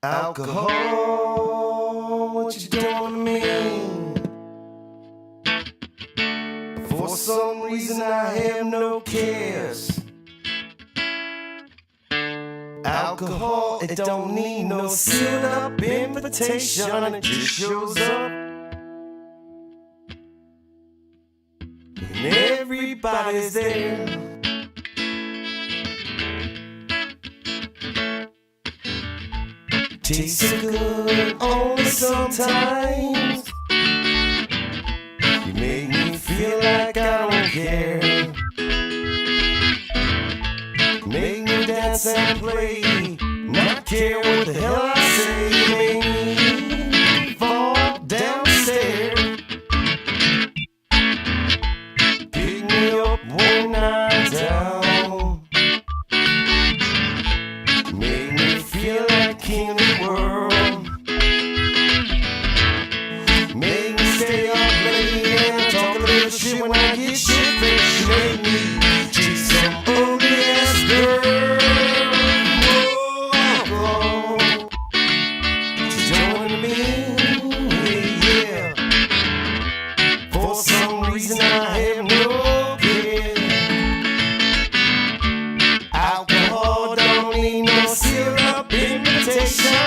Alcohol, what you doing to me? For some reason I have no cares. Alcohol, it don't need no sealed up invitation. It just shows up and everybody's there. Tastes good only sometimes. You make me feel like I don't care. Make me dance and play, not care what the hell I say. You make me fall downstairs. Pick me up when I'm down. Make me feel like king of the world. Make me stay up late and talk a little shit when I get shit-faced. You make me chase some ugly ass girl. Whoa, she's joining me, yeah. For some reason I have no care. Alcohol don't need no syrup invitation.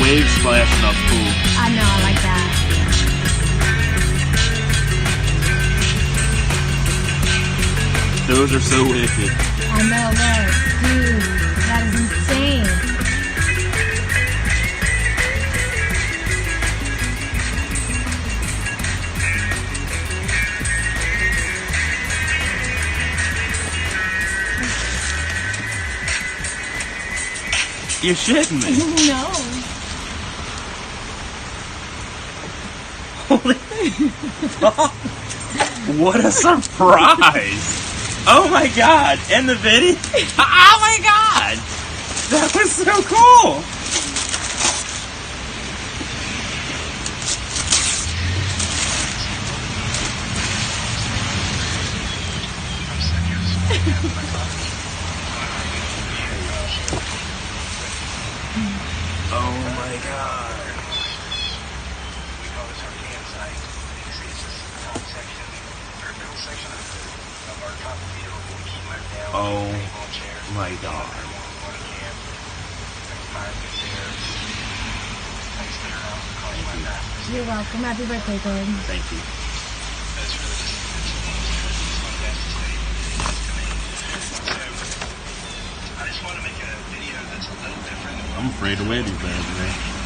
wave splashing up cool. I know, I like that. Those are so wicked. I know, look. Dude, that is insane. You're shitting me. No. Holy fuck. What a surprise. Oh my god. And the video. Oh my god. That was so cool. Oh my god. Oh my god. You're welcome. Happy birthday, Gordon. Thank you. I'm afraid to wear these bands, man.